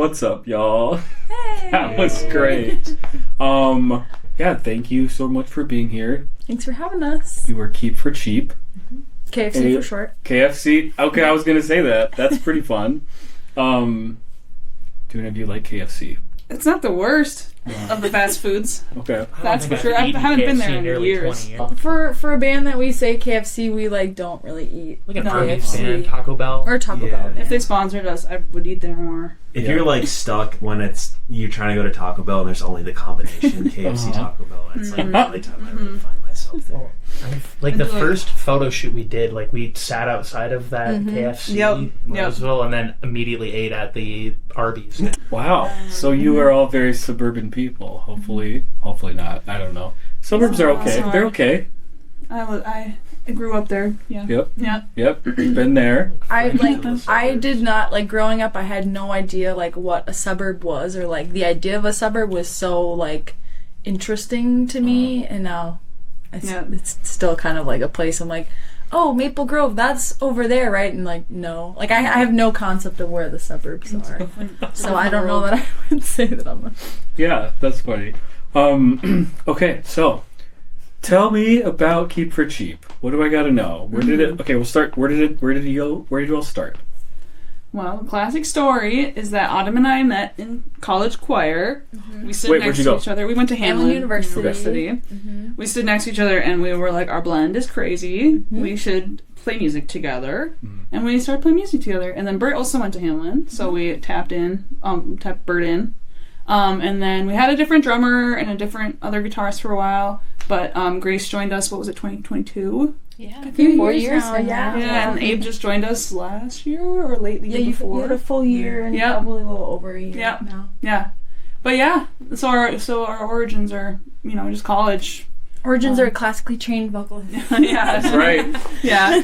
What's up, y'all? Hey! That was great. Yeah, thank you so much for being here. Thanks for having us. You were Keep for Cheap. KFC for short. KFC? Okay, I was going to say that. That's pretty fun. Do any of you like KFC? It's not the worst of the fast foods. Okay. That's for sure. I haven't been there in years. For a band that we say KFC, we don't really eat. Like a KFC. Taco Bell. Or Taco Bell. If they sponsored us, I would eat there more. If you're stuck when you're trying to go to Taco Bell and there's only the combination KFC Taco Bell, it's the only time I really find myself there. The first photo shoot we did, we sat outside of that KFC in Roseville and then immediately ate at the Arby's. Wow. So you are all very suburban people. Hopefully not. I don't know. Suburbs are okay. They're okay. I grew up there. Yeah. Yep. Been there. I did not growing up. I had no idea what a suburb was, or the idea of a suburb was so interesting to me, and now it's still kind of a place. I'm like, oh, Maple Grove, that's over there, right? And no, I have no concept of where the suburbs are, so I don't know that I would say that I'm a... Yeah, that's funny. Okay, so tell me about Keep for Cheap. What do I got to know? Where did it? Okay, we'll start. Where did you go? Where did you all start? Well, the classic story is that Autumn and I met in college choir. We stood next to each other. We went to Hamlin University. We stood next to each other and we were like, our blend is crazy. We should play music together. And we started playing music together. And then Bert also went to Hamlin, so we tapped Bert in. And then we had a different drummer and a different other guitarist for a while. But Grace joined us, 2022? Yeah, a few more years now. Yeah, and Abe just joined us last year or late the year before. You had a full year and probably a little over a year now. Yeah. But so our origins are, just college. Origins are a classically trained vocalist. Yeah. That's right. Yeah.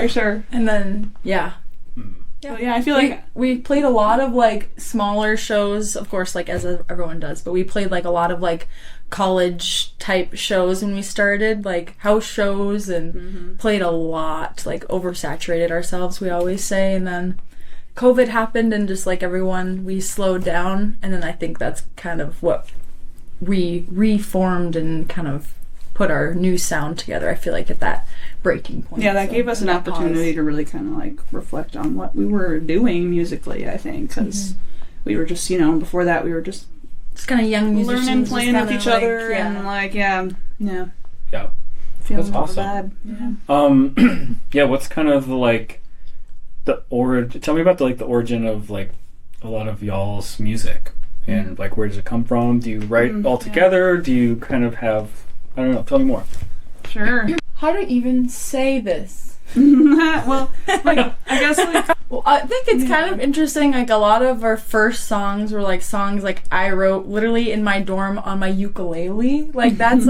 Sure. And then, So, I feel we played a lot of smaller shows, of course, as everyone does, but we played a lot of college type shows when we started, house shows, and played a lot, oversaturated ourselves, we always say. And then COVID happened and just everyone, we slowed down, and then I think that's kind of what we reformed and kind of put our new sound together, I feel at that breaking point. Yeah, that gave us an opportunity to really kind of reflect on what we were doing musically, I think, because we were just, before that we were just kind of young musicians, learning, playing with each other, and feeling that's awesome. Bad. Yeah, what's kind of the origin? Tell me about the origin of a lot of y'all's music, and where does it come from? Do you write all together? Do you kind of have, I don't know, tell me more. Sure. How to even say this? Well, I guess well, I think it's kind of interesting. A lot of our first songs were songs I wrote literally in my dorm on my ukulele. That's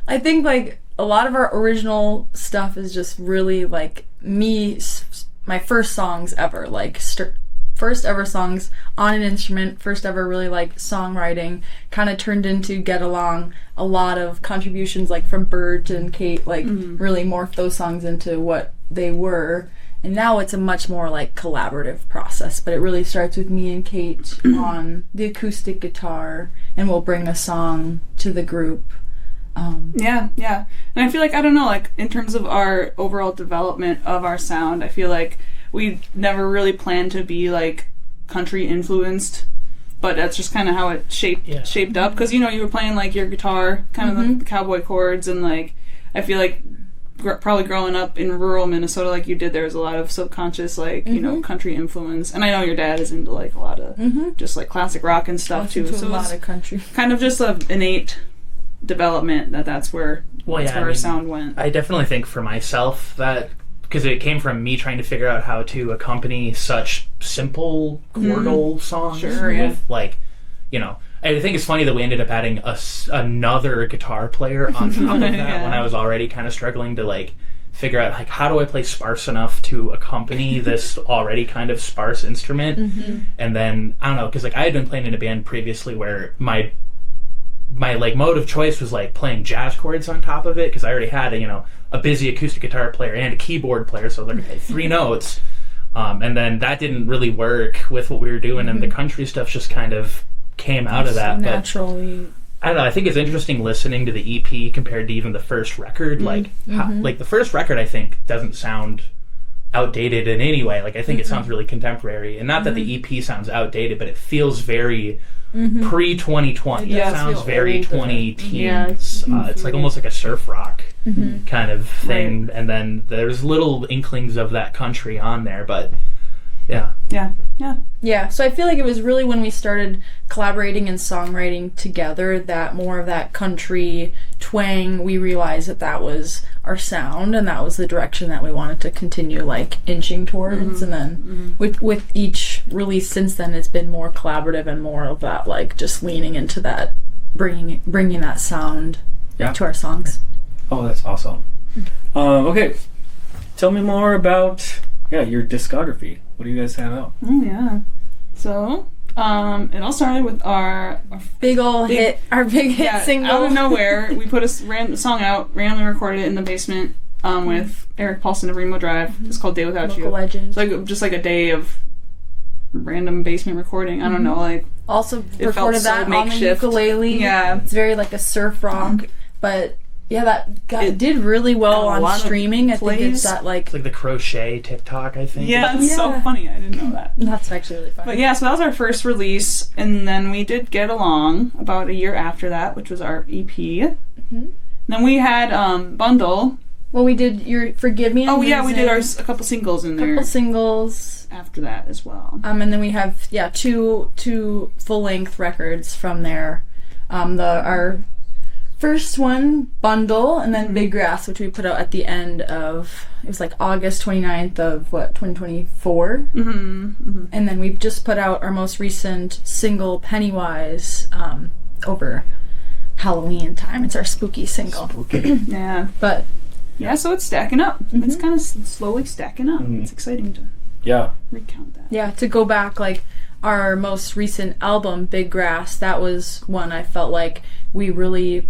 I think a lot of our original stuff is just really me, my first songs ever, first ever songs on an instrument, first ever really songwriting, kind of turned into Get Along. A lot of contributions from Bert and Kate really morphed those songs into what they were, and now it's a much more collaborative process, but it really starts with me and Kate on the acoustic guitar, and we'll bring a song to the group. And I feel I don't know, in terms of our overall development of our sound, I feel we never really planned to be country influenced, but that's just kind of how it shaped up, because you were playing your guitar kind of the cowboy chords, and I feel probably growing up in rural Minnesota like you did, there was a lot of subconscious country influence, and I know your dad is into a lot of just classic rock and stuff too, so a lot of country, kind of just an innate development that's where our sound went. I definitely think for myself that, because it came from me trying to figure out how to accompany such simple chordal songs with I think it's funny that we ended up adding another guitar player on top of that when I was already kind of struggling to figure out how do I play sparse enough to accompany this already kind of sparse instrument. And then I don't know, because I had been playing in a band previously where my mode of choice was playing jazz chords on top of it, because I already had a busy acoustic guitar player and a keyboard player, so I was okay, 3 notes. And then that didn't really work with what we were doing, and the country stuff just kind of came out of that. Naturally. But I don't know. I think it's interesting listening to the EP compared to even the first record. Like the first record, I think doesn't sound outdated in any way. Like I think it sounds really contemporary, and not that the EP sounds outdated, but it feels very pre 2020. Yeah, It sounds very older. 2010s. Yeah, it's like almost like a surf rock kind of thing, and then there's little inklings of that country on there, but yeah. Yeah, so I feel like it was really when we started collaborating and songwriting together that more of that country twang, we realized that that was our sound and that was the direction that we wanted to continue like inching towards. And then with each release since then, it's been more collaborative and more of that like just leaning into that, bringing that sound to our songs. Oh, that's awesome. Okay, tell me more about your discography. What do you guys have out? Oh, yeah. So, it all started with our big hit single. Out of nowhere, we put a song out, randomly recorded it in the basement with Eric Paulson of Remo Drive. It's called Day Without Local You. legend. It's like just like a day of random basement recording. I don't know, like also it recorded felt so that on the makeshift. ukulele. Yeah. It's very like a surf rock, but that It did really well got a lot on of streaming. I think it's plays. that like It's like the crochet TikTok, I think. yeah, it's so funny. I didn't know that. that's actually really fun. But yeah, so that was our first release, and then we did Get Along about a year after that, which was our EP. Then we had Bundle. Well, we did your Forgive Me. Oh yeah, we did a couple singles in there couple singles. after that as well. And then we have two full length records from there. Our first one, Bundle, and then Big Grass, which we put out at the end of, it was like August 29th of 2024. And then we've just put out our most recent single, Pennywise, over Halloween time. It's our spooky single. Yeah. But Yeah, so it's stacking up. It's kind of slowly stacking up. It's exciting to recount that. yeah, to go back, like our most recent album, Big Grass, that was one I felt like we really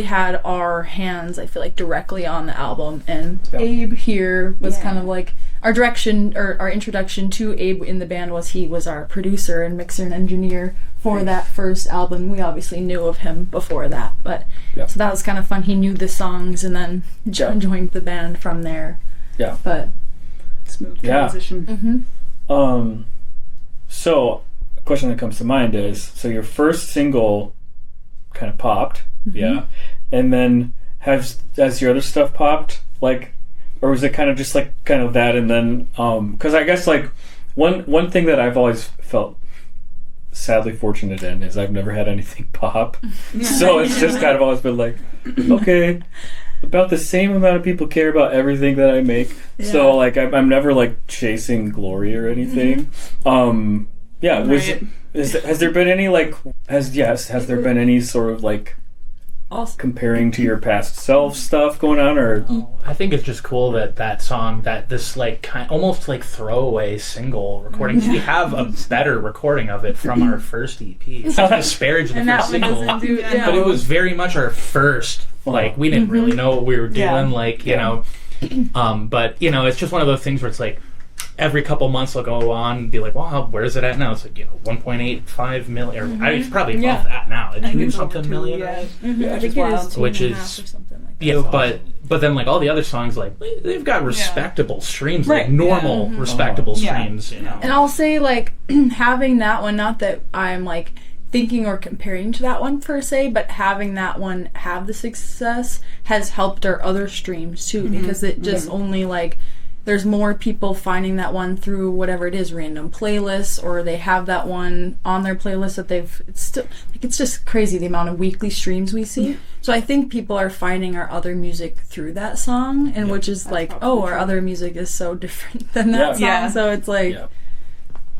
had our hands, I feel like, directly on the album. And Abe here was kind of like our direction, or our introduction to Abe in the band he was our producer and mixer and engineer for that first album. We obviously knew of him before that, but so that was kind of fun. He knew the songs and then joined the band from there. Yeah. But smooth transition. So a question that comes to mind is, so your first single kind of popped, and then has your other stuff popped, like, or was it kind of just like kind of that, and then because I guess like one thing that I've always felt sadly fortunate in is I've never had anything pop, so it's just kind of always been like, okay, about the same amount of people care about everything that I make, so like I'm never like chasing glory or anything. Has there been any like has there been any sort of like comparing to your past self stuff going on, or I think it's just cool that song, that this like almost like throwaway single recording, we have a better recording of it from our first EP. It's not to disparage the first single, but it was very much our first, like we didn't really know what we were doing, like you know, but you know, it's just one of those things where it's like every couple months I'll go on and be like, wow, where is it at now? It's like, 1.85 million, or it's probably above that now. It's 2 something million. I think it is 2.5 which is or something like that. but then like all the other songs, like they've got respectable streams, like normal respectable streams, you know. And I'll say like having that one, not that I'm like thinking or comparing to that one per se, but having that one have the success has helped our other streams too, because it just only like there's more people finding that one through whatever it is, random playlists, or they have that one on their playlist that it's just crazy the amount of weekly streams we see. So I think people are finding our other music through that song, and which is like, our other music is so different than that song. So it's like,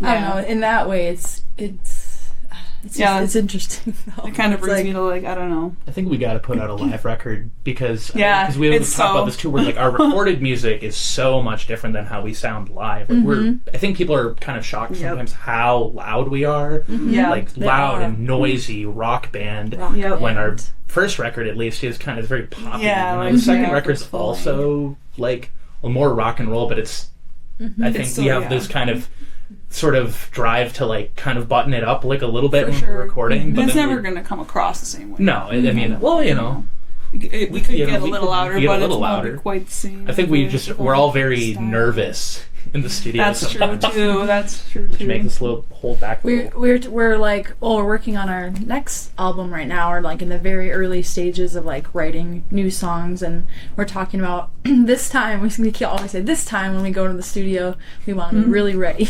I don't know, in that way it's interesting though. It kind of brings me to like, I don't know. I think we got to put out a live record because we it's talk about this too. Where like our recorded music is so much different than how we sound live. Like I think people are kind of shocked sometimes how loud we are. Like loud and noisy rock band. When our first record, at least, is kind of very poppy. The second record's also like more rock and roll, but it's I think we have this kind of sort of drive to like kind of button it up like a little bit For when sure. we're recording. But it's never going to come across the same way. No, I mean, well, you know. We could get a little louder, get but a little it's louder. not quite the same. I think we're all very nervous in the studio. That's sometimes. true too. That's true Which too. makes us a little hold back. We're like, we're working on our next album right now. We're like in the very early stages of like writing new songs, and we're talking about this time. We always say this time when we go to the studio, we want to be really ready.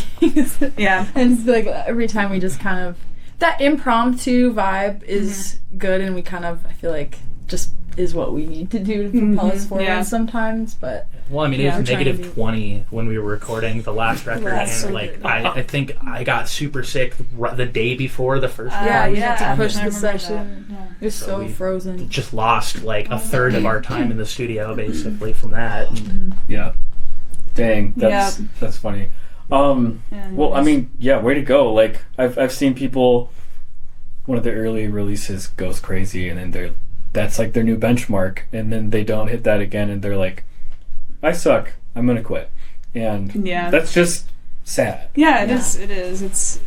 Yeah. And it's like every time we just kind of that impromptu vibe is good, and we kind of I feel like just is what we need to do to propel us forward sometimes. But well, I mean, it was negative 20 when we were recording the last record, and like I think I got super sick the day before the first. We had to push I the remember session. that. Yeah. It was so frozen. Just lost like a third of our time in the studio basically from that. Yeah. Dang, that's funny. Well, I mean, way to go. Like I've seen people, one of the early releases goes crazy, and then that's like their new benchmark, and then they don't hit that again, and they're like, I suck, I'm gonna quit. And that's just sad. Yeah, it is.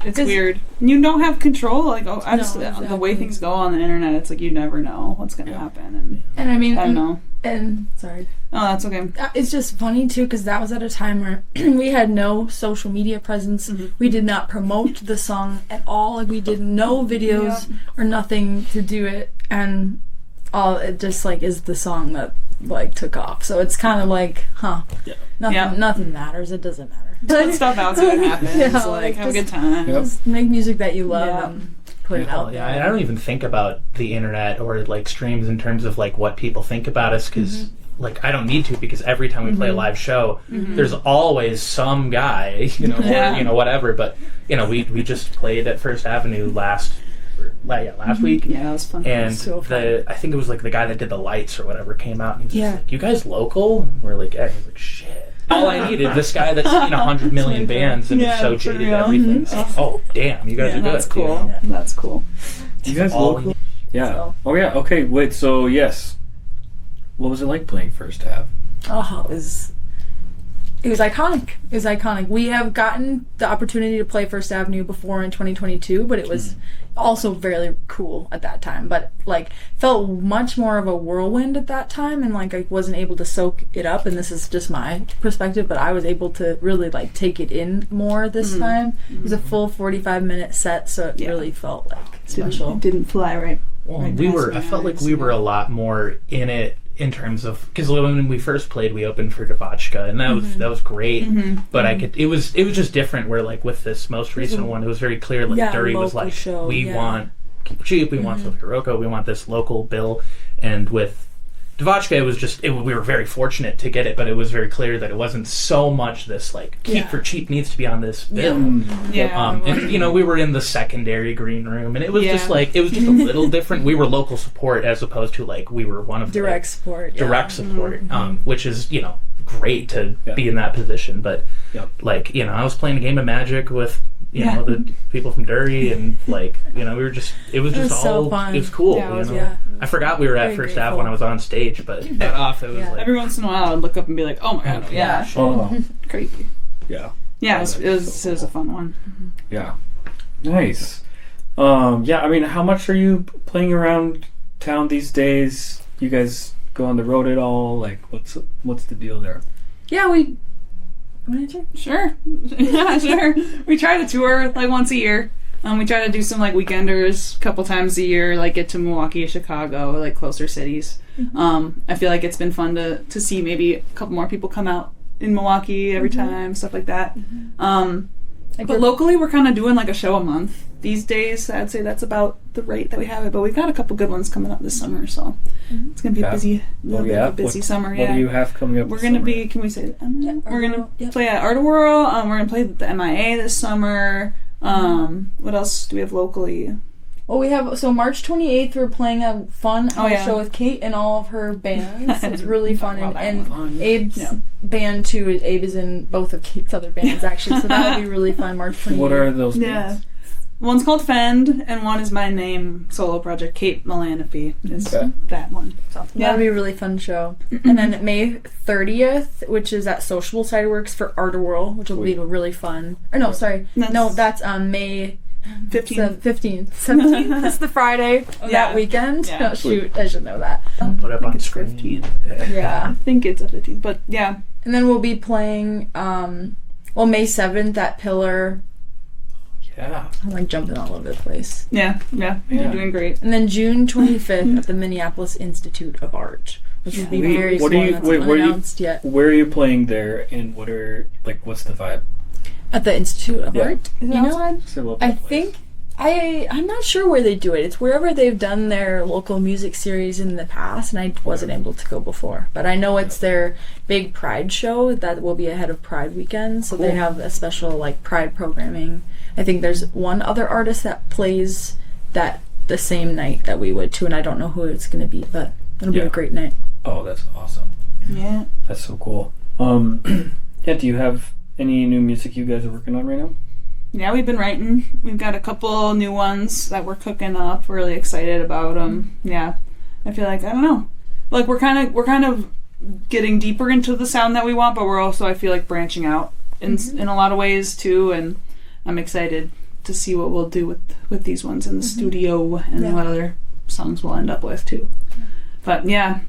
It's weird. You don't have control. Like, the way things go on the internet, it's like you never know what's gonna happen. And I mean, I don't know. And sorry. Oh, that's okay. It's just funny too, because that was at a time where we had no social media presence. We did not promote the song at all. Like, we did no videos or nothing to do it, and it just like is the song that like took off. So it's kind of like, nothing matters. It doesn't matter. Put stuff out so it happens. Like, have a good time. Just make music that you love and put it out. Yeah, and I don't even think about the internet or like streams in terms of like what people think about us, because like I don't need to, because every time we play a live show, there's always some guy, or whatever. But we just played at First Avenue last week. Yeah, that was fun. And so fun. I think it was like the guy that did the lights or whatever came out, and he was like, "You guys local?" We're like, "Yeah." He's like, "Shit." All I needed, this guy that's seen 100 million bands and is so jaded at everything. It's like, oh, damn, you guys are good. That's cool. That's cool. You guys all local? Yeah. So. Oh, yeah. Okay, wait. So, yes. What was it like playing First Ave? Oh, it was iconic. It was iconic. We have gotten the opportunity to play First Avenue before in 2022, but it was also very cool at that time. But like, felt much more of a whirlwind at that time, and like I wasn't able to soak it up. And this is just my perspective, but I was able to really like take it in more this time. It was a full 45-minute set, so it really felt like special. It didn't fly right. Well, I felt like we were a lot more in it. In terms of, because when we first played, we opened for Devotchka, and that was great. But it was just different. Where like with this most recent one, it was very clear. Like Dury was like, we want Keep It Cheap, we want Sophie Rocco, we want this local bill. And with Devotchka, it was just we were very fortunate to get it, but it was very clear that it wasn't so much this like Keep for Cheap needs to be on this bill. And we were in the secondary green room, and it was just like it was just a little different. We were local support as opposed to like we were one of direct support, which is great to be in that position. But like I was playing a game of Magic with the people from Dury, and like we were just it was so fun. It was cool. I forgot we were at First Ave when I was on stage, but that off it was like every once in a while I'd look up and be like, oh my god, crazy. Yeah, it was a fun one. Yeah, nice. I mean, how much are you playing around town these days? You guys go on the road at all? Like, what's the deal there? Yeah, we. Sure. Yeah, sure. We try to tour like once a year. We try to do some like weekenders a couple times a year, like get to Milwaukee, Chicago, like closer cities. I feel like it's been fun to see maybe a couple more people come out in Milwaukee every time, stuff like that. But locally, we're kind of doing like a show a month these days. I'd say that's about the rate that we have it. But we've got a couple good ones coming up this summer, so it's gonna be a busy summer. What do you have coming up? We're gonna be. Can we say? We're gonna play at Art World. We're gonna play the MIA this summer. What else do we have locally? Well, we have March 28th. We're playing a fun show with Kate and all of her bands. It's really fun, and Abe's band too. Abe is in both of Kate's other bands actually, so that would be really fun. March 28th. What are those bands? One's called Fend, and one is my name solo project. Kate Melanope is that one. So That'll be a really fun show. And then May 30th, which is at Sociable Sideworks for Art Whirl, which will be really fun. Or no, sorry. That's May 15th. 15th. 17th is the Friday of that weekend. Yeah. Oh, shoot, I should know that. Put up on screen. 15th. Yeah. I think it's a 15th, but yeah. And then we'll be playing, May 7th at Pillar. Yeah. I'm like jumping all over the place. Yeah. You're doing great. And then June 25th at the Minneapolis Institute of Art, which will be very cool. That's unannounced yet. Where are you playing there, and what's the vibe? At the Institute of Art? Is it outside? I think I'm not sure where they do it. It's wherever they've done their local music series in the past, and I wasn't able to go before. But I know it's their big Pride show that will be ahead of Pride weekend, so they have a special like Pride programming. I think there's one other artist that plays that the same night that we would too, and I don't know who it's going to be, but it'll be a great night. Oh, that's awesome. Yeah. That's so cool. Do you have any new music you guys are working on right now? Yeah, we've been writing. We've got a couple new ones that we're cooking up. We're really excited about them. Yeah, I feel like I don't know. Like we're kind of getting deeper into the sound that we want, but we're also I feel like branching out in a lot of ways too. And I'm excited to see what we'll do with these ones in the studio and what other songs we'll end up with too. But yeah,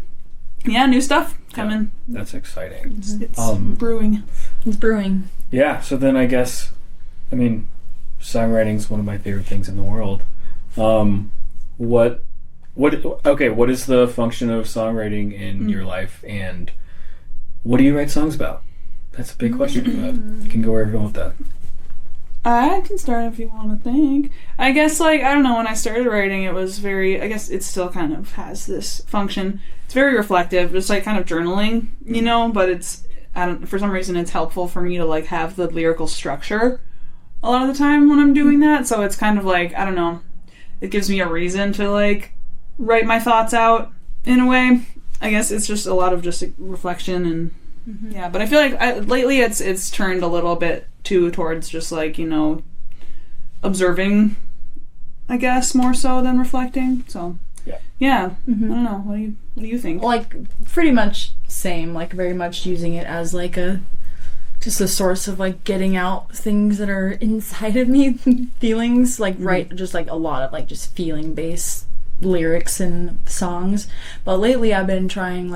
new stuff coming. Yeah, that's exciting. It's brewing. It's brewing. Yeah. So then I guess. I mean, songwriting is one of my favorite things in the world. What is the function of songwriting in your life, and what do you write songs about? That's a big question, but you can go wherever you want with that. I can start if you want to think. I guess, I don't know, when I started writing, it was I guess it still kind of has this function. It's very reflective. It's kind of journaling, but it's, for some reason, it's helpful for me to, have the lyrical structure a lot of the time when I'm doing that, so it's kind of I don't know, it gives me a reason to write my thoughts out in a way. I guess it's just a lot of just reflection and yeah, but I feel like lately it's turned a little bit too towards just observing, I guess, more so than reflecting. So yeah. I don't know, what do you think? Pretty much same, very much using it as just a source of getting out things that are inside of me, feelings, write just a lot of just feeling based lyrics and songs. But lately I've been trying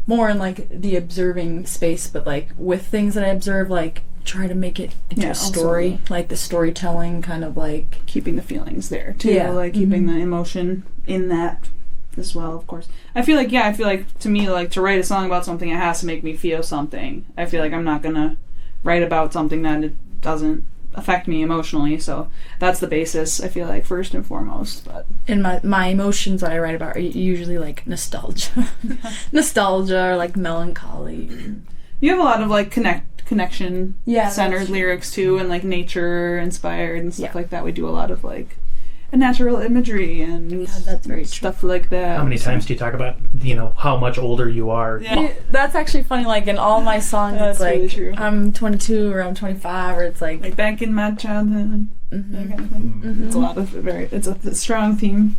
more in the observing space, but with things that I observe, try to make it into a story, the storytelling kind of keeping the feelings there too, keeping the emotion in that as well, of course. I feel like to me, to write a song about something, it has to make me feel something. I feel like I'm not gonna write about something that it doesn't affect me emotionally, so that's the basis, I feel like, first and foremost. But and my emotions that I write about are usually nostalgia or melancholy. You have a lot of connection centered lyrics too, and nature inspired and stuff like that. We do a lot of natural imagery and that's very stuff true. Like that. How many times do you talk about how much older you are? Yeah. That's actually funny. In all my songs, it's really true. I'm 22 or I'm 25, or it's back in my childhood, that kind of thing. It's a lot of it's a strong theme.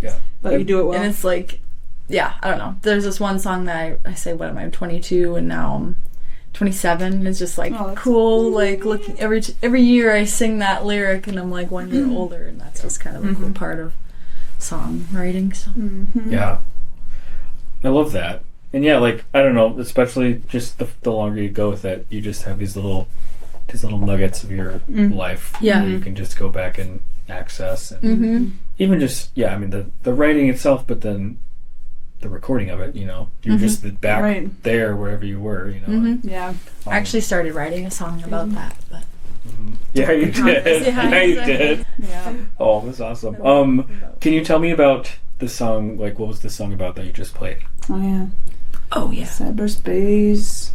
Yeah, but you do it well. And it's I don't know. There's this one song that I say, what am I? I'm 22, and now I'm 27. It's just cool. Looking every year I sing that lyric, and I'm 1 year older, and that's just kind of a cool part of songwriting. So yeah, I love that. And yeah, I don't know, especially just the longer you go with it, you just have these little nuggets of your life where you can just go back and access, and even just I mean the writing itself, but then the recording of it, you're just back there wherever you were, Yeah. I actually started writing a song about that, but yeah, you did. Yeah, you did. Yeah. Oh, that's awesome. Can you tell me about the song? What was the song about that you just played? Oh yeah. Cyberspace.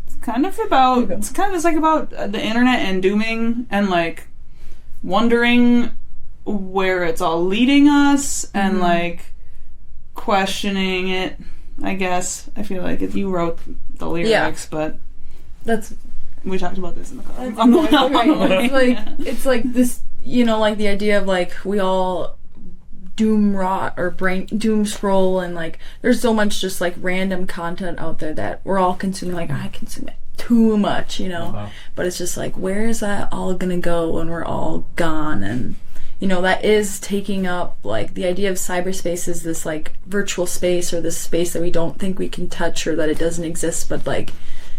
It's kind of about about the internet and dooming and wondering where it's all leading us and questioning it, I guess. I feel like if you wrote the lyrics, but that's we talked about this in the car. It's this like the idea of like we all doom rot or doom scroll, and like there's so much just like random content out there that we're all consuming. Like I consume it too much, but it's just like, where is that all gonna go when we're all gone? And that is taking up, like, the idea of cyberspace is this like virtual space, or this space that we don't think we can touch, or that it doesn't exist, but like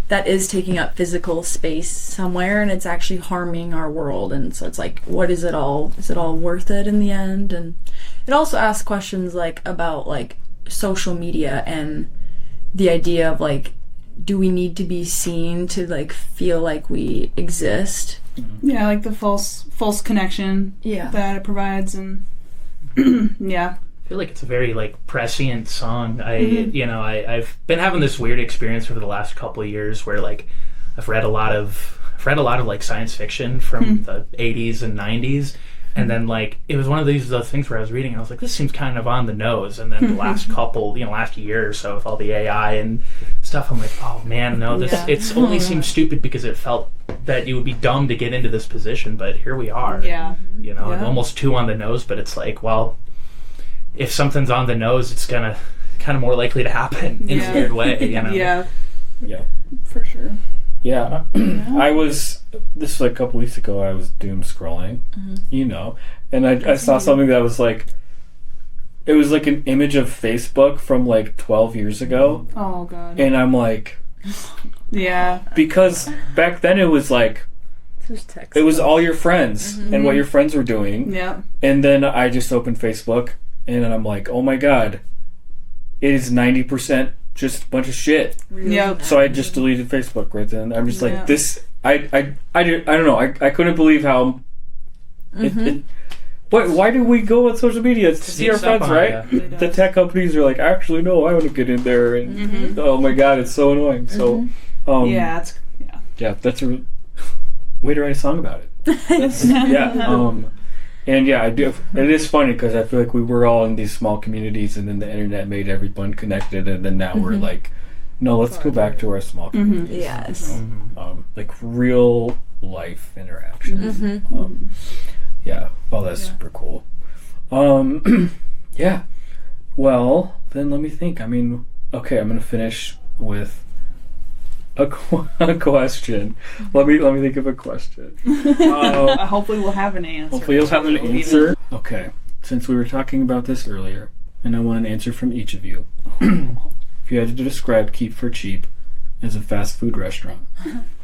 that is taking up physical space somewhere, and it's actually harming our world. And so it's like, what is it all worth it in the end? And it also asks questions like about like social media and the idea of like, do we need to be seen to like feel like we exist? Yeah, like the false connection that it provides. And yeah, I feel like it's a very like prescient song. I've been having this weird experience over the last couple of years where like I've read a lot of like science fiction from the 80s and 90s, and then like it was one of those things where I was reading and I was like, this seems kind of on the nose, and then the last last year or so with all the AI and stuff, I'm like, oh man, no, it's only seems stupid because it felt that you would be dumb to get into this position, but here we are. Almost too on the nose, but it's like, well, if something's on the nose, it's gonna kind of more likely to happen in a weird way, Yeah, for sure. Yeah. This was like a couple weeks ago, I was doom scrolling, and I saw something that was like, it was like an image of Facebook from like 12 years ago. Oh god. And I'm like, yeah, because back then it was like, it was all your friends and what your friends were doing. Yeah. And then I just opened Facebook, and then I'm like, oh my god, it is 90% just a bunch of shit. Yeah. So I just deleted Facebook right then. I'm just like, this. I don't know. I couldn't believe how. Why do we go on social media? It's to see our friends, right? The tech companies are like, actually, no, I want to get in there, and oh my god, it's so annoying. So, that's a way to write a song about it. And yeah, I do. It is funny because I feel like we were all in these small communities, and then the internet made everyone connected, and then now we're like, no, let's go back to our small communities. Yes. Like real life interaction. That's super cool. Yeah. Well, then let me think. I mean, okay, I'm gonna finish with a question. Let me think of a question. Hopefully we'll have an answer. Hopefully you'll have an answer. Okay. Since we were talking about this earlier, and I want an answer from each of you. If you had to describe Keep for Cheap as a fast food restaurant,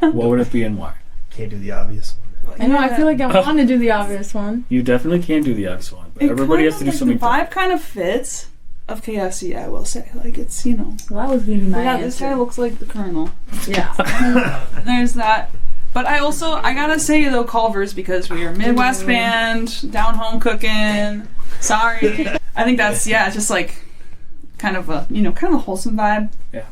what would it be and why? Can't do the obvious one. I know, I feel like I want to do the obvious one. You definitely can do the obvious one, but everybody has to do something. The vibe kind of fits of KFC, I will say. Like, it's, Well, that was being my answer. This guy looks like the Colonel. Yeah. There's that. But I gotta say, though, Culver's, because we are a Midwest band, down home cooking. Sorry. I think that's, just like, kind of a wholesome vibe. Yeah.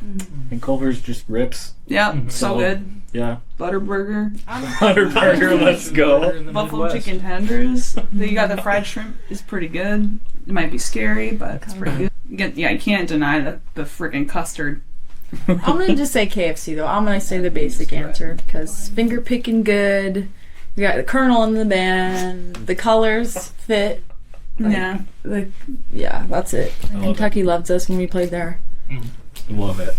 And Culver's just rips. Yeah, so good. Yeah. Butterburger. Butterburger, let's go. Buffalo chicken tenders. You got the fried shrimp is pretty good. It might be scary, but it's pretty good. You can't deny the freaking custard. I'm gonna just say KFC though. I'm gonna say the basic answer because finger picking good. We got the Colonel in the band. The colors fit. Like, that's it. Kentucky loves us when we played there. Love it.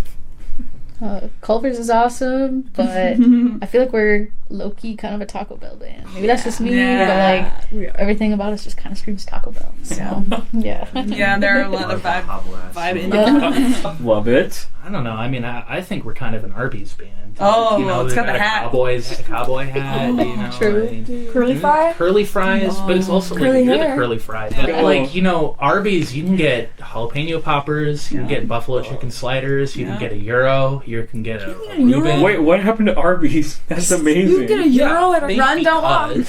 Culver's is awesome, but I feel like we're low-key kind of a Taco Bell band. Maybe that's just me, but like everything about us just kind of screams Taco Bell. So yeah, there are a lot of vibe in it. Love it. I don't know. I mean, I think we're kind of an Arby's band. Oh, it's got the hat. Cowboy hat. True. Curly fry. Curly fries, but it's also like you're the curly fry. But like Arby's, you can get jalapeno poppers, you can get buffalo chicken sliders, you can get a Euro, you can get a Reuben. Wait, what happened to Arby's? That's amazing. You can get a Euro at a rundown.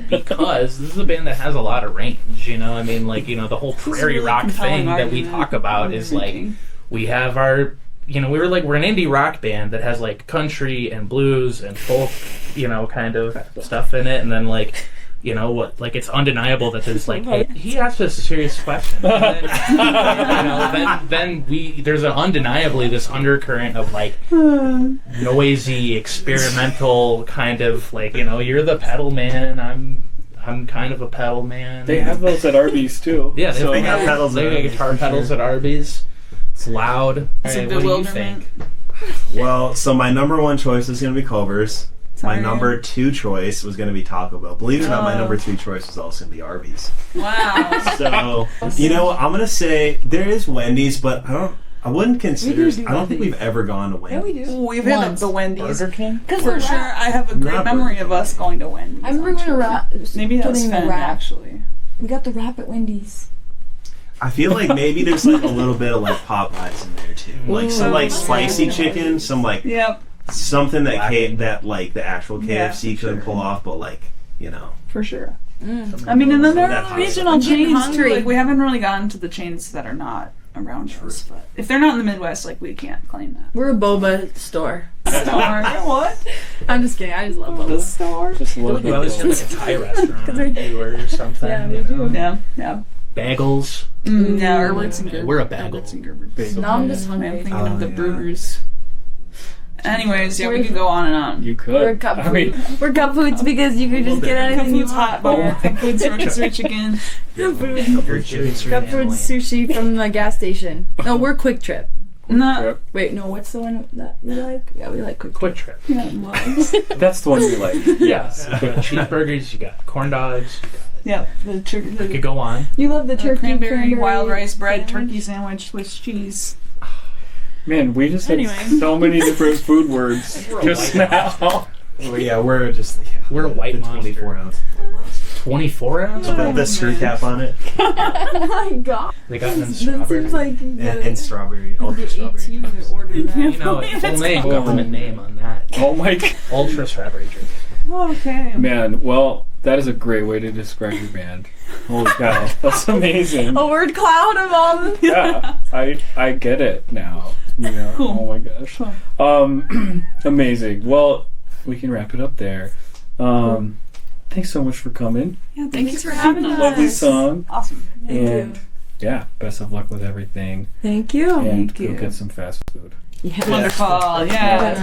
Because this is a band that has a lot of range. I mean, like the whole prairie rock thing that we talk about is like we have our. We're an indie rock band that has like country and blues and folk, kind of stuff in it, and then like, it's undeniable that there's like he asked us a serious question, and then, there's undeniably this undercurrent of like noisy experimental kind of like you're the pedal man, I'm I'm kind of a pedal man. They have those at Arby's too. Yeah, so, They got pedals. They got Arby's, guitar for pedals sure. at Arby's. It's loud. It's a Alright, what do you bewilderment. think? Well, so my number one choice is going to be Culver's. Sorry. My number 2 choice was going to be Taco Bell. Believe it or not, my Oh. number 3 choice was also going to be Arby's. Wow. So, you know, I'm going to say there is Wendy's, but I wouldn't consider. We do I don't think Wendy's. we've ever gone to Wendy's. Yeah, we do. Ooh, we've hit up Once. the Wendy's. Burger King? For sure, I have a great Not memory Burger of us going to Wendy's. I remember on when tour. Maybe that was putting the Finn, wrap. actually. We got the wrap at Wendy's. I feel like maybe there's like a little bit of like Popeyes in there too, like some like spicy chicken, some like Yep, something that like the actual Yeah, KFC for couldn't sure. pull off, but like you know. for sure. I mean, and then there That are hot regional I'm getting chains too. hungry. Like we haven't really gotten to the chains that are not around us, but if they're not in the Midwest, like we can't claim that. We're a boba store. Store, what? I'm just kidding. I just love The boba. store. just a I little feel like we bit. always hit like a Thai restaurant we're- or something. Yeah, we you do. know? Yeah, yeah. Bagels. Yeah, Herbert's and Yeah, Gerber. we're a bagel. Herbert's and Gerber. Now I'm just I'm hungry. thinking Oh, of the yeah. brewers. Anyways, yeah, we could go on and on. You could. We're cup I mean, food. We're cup foods because you could just get Cup anything you food's hot, want. but Cup food's rotisserie chicken. Your Cup food sushi from the gas station. No, we're Quick Trip. No, Wait, no, what's the one that we like? Yeah, we like Quick Trip. Quick Trip. yeah, that's the one you like. Yes. You got cheeseburgers, you got corn dogs. yeah. The You could go on. You love the turkey cranberry wild rice bread sandwich? turkey sandwich with cheese. Man, we just had Anyway. so many different food words We're a just white now. Well, yeah, we're just We're a white the monster. 24 ounce. 24 ounce? With the screw cap on it Oh my god. They got them in That strawberry. seems like you and strawberry, ultra get strawberry. 18 to order that. You know, full name, government name on that. Oh my god. Ultra strawberry drink. Okay. Man, well, that is a great way to describe your band. Holy cow. That's amazing. A word cloud of all the Yeah, I get it now. You know, Cool. oh my gosh. Amazing. Well, we can wrap it up there. Thanks so much for coming. Yeah, Thanks for having us. Lovely song. Awesome. And yeah, best of luck with everything. Thank you. And Thank you. go get some fast food. Yeah. Wonderful. Yeah.